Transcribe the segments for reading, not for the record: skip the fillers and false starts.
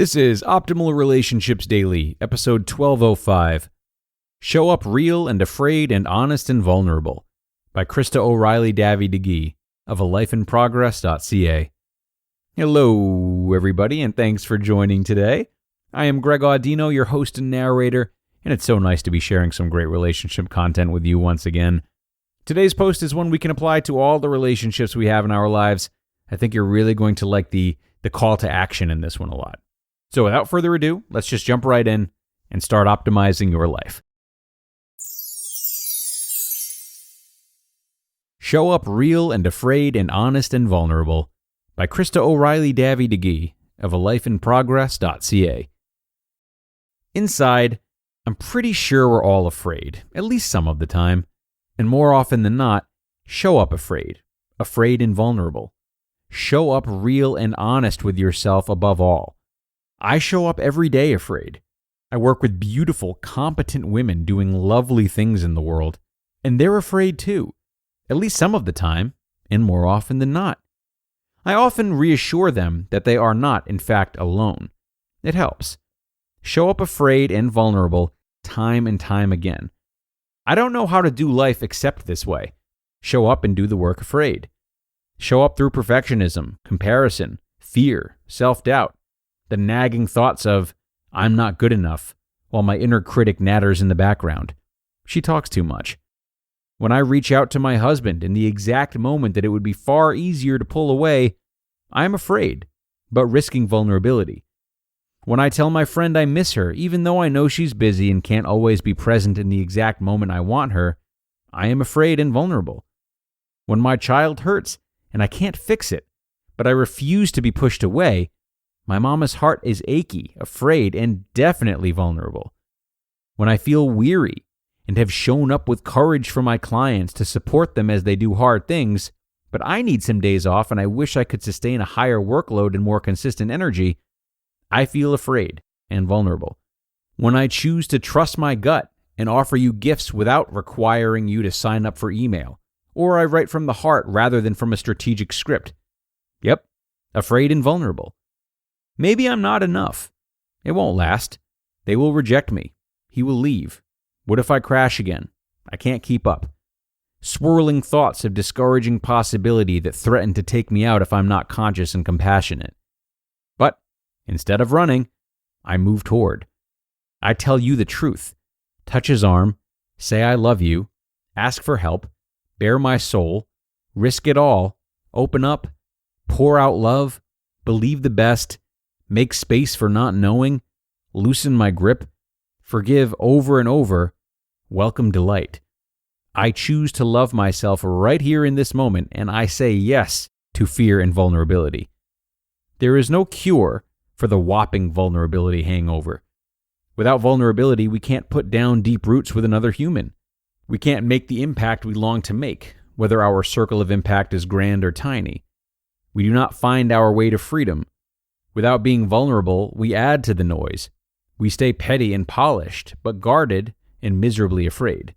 This is Optimal Relationships Daily, episode 1205. Show Up Real and Afraid and Honest and Vulnerable by Krista O'Reilly Davy DeGee of alifeinprogress.ca. Hello, everybody, and thanks for joining today. I am Greg Audino, your host and narrator, and it's so nice to be sharing some great relationship content with you once again. Today's post is one we can apply to all the relationships we have in our lives. I think you're really going to like the call to action in this one a lot. So without further ado, let's just jump right in and start optimizing your life. Show Up Real and Afraid and Honest and Vulnerable by Krista O'Reilly Davy DeGee of alifeinprogress.ca. Inside, I'm pretty sure we're all afraid, at least some of the time, and more often than not, show up afraid and vulnerable. Show up real and honest with yourself above all. I show up every day afraid. I work with beautiful, competent women doing lovely things in the world, and they're afraid too, at least some of the time, and more often than not. I often reassure them that they are not, in fact, alone. It helps. Show up afraid and vulnerable time and time again. I don't know how to do life except this way. Show up and do the work afraid. Show up through perfectionism, comparison, fear, self-doubt, the nagging thoughts of, I'm not good enough, while my inner critic natters in the background. She talks too much. When I reach out to my husband in the exact moment that it would be far easier to pull away, I am afraid, but risking vulnerability. When I tell my friend I miss her, even though I know she's busy and can't always be present in the exact moment I want her, I am afraid and vulnerable. When my child hurts and I can't fix it, but I refuse to be pushed away, my mama's heart is achy, afraid, and definitely vulnerable. When I feel weary and have shown up with courage for my clients to support them as they do hard things, but I need some days off and I wish I could sustain a higher workload and more consistent energy, I feel afraid and vulnerable. When I choose to trust my gut and offer you gifts without requiring you to sign up for email, or I write from the heart rather than from a strategic script. Yep, afraid and vulnerable. Maybe I'm not enough. It won't last. They will reject me. He will leave. What if I crash again? I can't keep up. Swirling thoughts of discouraging possibility that threaten to take me out if I'm not conscious and compassionate. But instead of running, I move toward. I tell you the truth. Touch his arm, say I love you, ask for help, bare my soul, risk it all, open up, pour out love, believe the best, make space for not knowing, loosen my grip, forgive over and over, welcome delight. I choose to love myself right here in this moment, and I say yes to fear and vulnerability. There is no cure for the whopping vulnerability hangover. Without vulnerability, we can't put down deep roots with another human. We can't make the impact we long to make, whether our circle of impact is grand or tiny. We do not find our way to freedom. Without being vulnerable, we add to the noise. We stay petty and polished, but guarded and miserably afraid.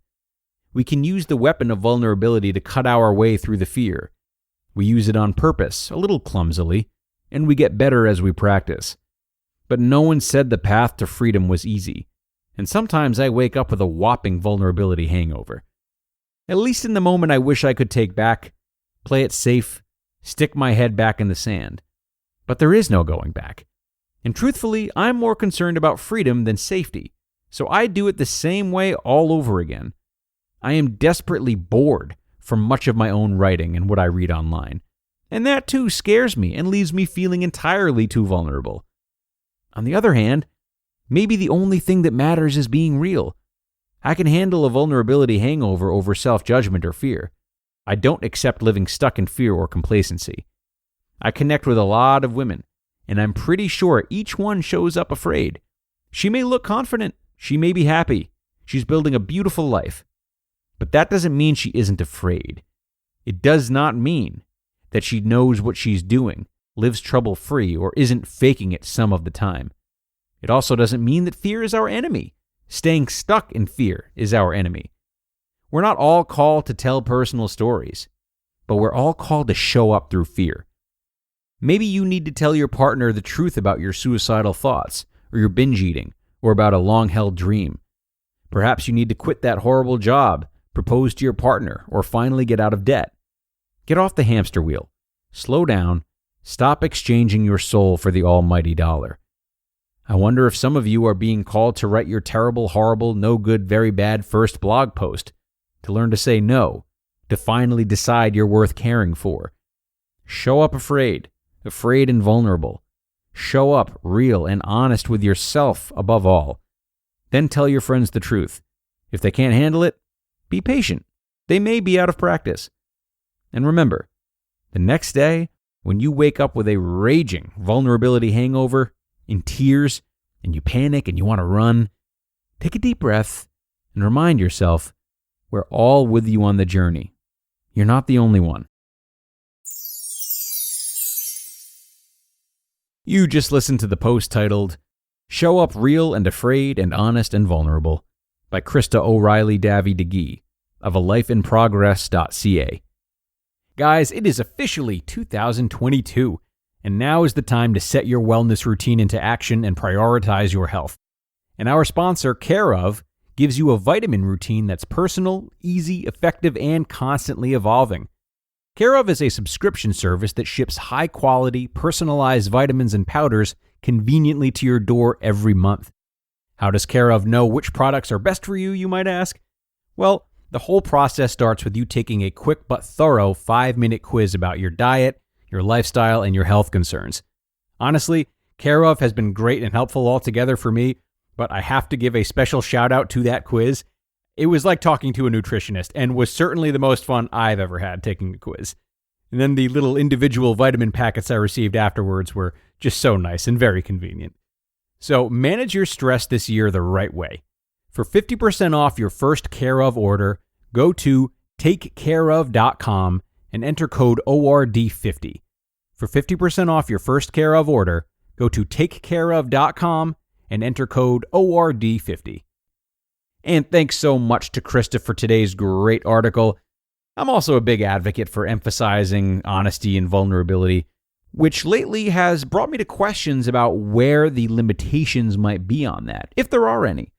We can use the weapon of vulnerability to cut our way through the fear. We use it on purpose, a little clumsily, and we get better as we practice. But no one said the path to freedom was easy, and sometimes I wake up with a whopping vulnerability hangover. At least in the moment I wish I could take back, play it safe, stick my head back in the sand. But there is no going back. And truthfully, I'm more concerned about freedom than safety, so I do it the same way all over again. I am desperately bored from much of my own writing and what I read online, and that too scares me and leaves me feeling entirely too vulnerable. On the other hand, maybe the only thing that matters is being real. I can handle a vulnerability hangover over self-judgment or fear. I don't accept living stuck in fear or complacency. I connect with a lot of women, and I'm pretty sure each one shows up afraid. She may look confident. She may be happy. She's building a beautiful life. But that doesn't mean she isn't afraid. It does not mean that she knows what she's doing, lives trouble-free, or isn't faking it some of the time. It also doesn't mean that fear is our enemy. Staying stuck in fear is our enemy. We're not all called to tell personal stories, but we're all called to show up through fear. Maybe you need to tell your partner the truth about your suicidal thoughts, or your binge eating, or about a long-held dream. Perhaps you need to quit that horrible job, propose to your partner, or finally get out of debt. Get off the hamster wheel. Slow down. Stop exchanging your soul for the almighty dollar. I wonder if some of you are being called to write your terrible, horrible, no good, very bad first blog post, to learn to say no, to finally decide you're worth caring for. Show up afraid and vulnerable. Show up real and honest with yourself above all. Then tell your friends the truth. If they can't handle it, be patient. They may be out of practice. And remember, the next day, when you wake up with a raging vulnerability hangover, in tears, and you panic and you want to run, take a deep breath and remind yourself we're all with you on the journey. You're not the only one. You just listened to the post titled, Show Up Real and Afraid and Honest and Vulnerable by Krista O'Reilly Davy DeGee of alifeinprogress.ca. Guys, it is officially 2022, and now is the time to set your wellness routine into action and prioritize your health. And our sponsor, Care Of, gives you a vitamin routine that's personal, easy, effective, and constantly evolving. Care Of is a subscription service that ships high-quality, personalized vitamins and powders conveniently to your door every month. How does Care Of know which products are best for you, you might ask? Well, the whole process starts with you taking a quick but thorough 5-minute quiz about your diet, your lifestyle, and your health concerns. Honestly, Care Of has been great and helpful altogether for me, but I have to give a special shout out to that quiz. It was like talking to a nutritionist and was certainly the most fun I've ever had taking the quiz. And then the little individual vitamin packets I received afterwards were just so nice and very convenient. So manage your stress this year the right way. For 50% off your first Care Of order, go to takecareof.com and enter code ORD50. For 50% off your first Care Of order, go to takecareof.com and enter code ORD50. And thanks so much to Krista for today's great article. I'm also a big advocate for emphasizing honesty and vulnerability, which lately has brought me to questions about where the limitations might be on that, if there are any.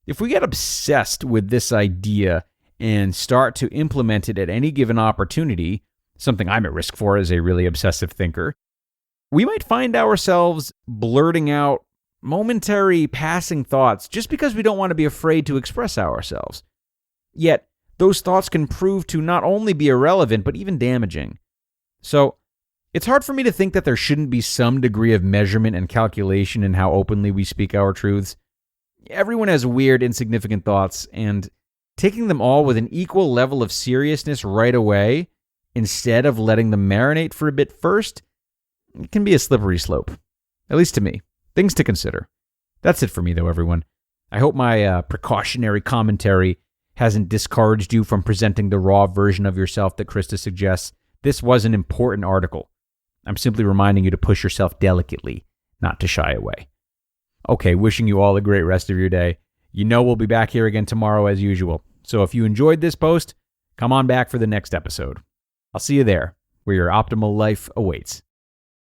If we get obsessed with this idea and start to implement it at any given opportunity, something I'm at risk for as a really obsessive thinker, we might find ourselves blurting out momentary passing thoughts just because we don't want to be afraid to express ourselves. Yet, those thoughts can prove to not only be irrelevant, but even damaging. So, it's hard for me to think that there shouldn't be some degree of measurement and calculation in how openly we speak our truths. Everyone has weird, insignificant thoughts, and taking them all with an equal level of seriousness right away, instead of letting them marinate for a bit first, it can be a slippery slope. At least to me. Things to consider. That's it for me, though, everyone. I hope my precautionary commentary hasn't discouraged you from presenting the raw version of yourself that Krista suggests. This was an important article. I'm simply reminding you to push yourself delicately, not to shy away. Okay, wishing you all a great rest of your day. You know we'll be back here again tomorrow as usual. So if you enjoyed this post, come on back for the next episode. I'll see you there, where your optimal life awaits.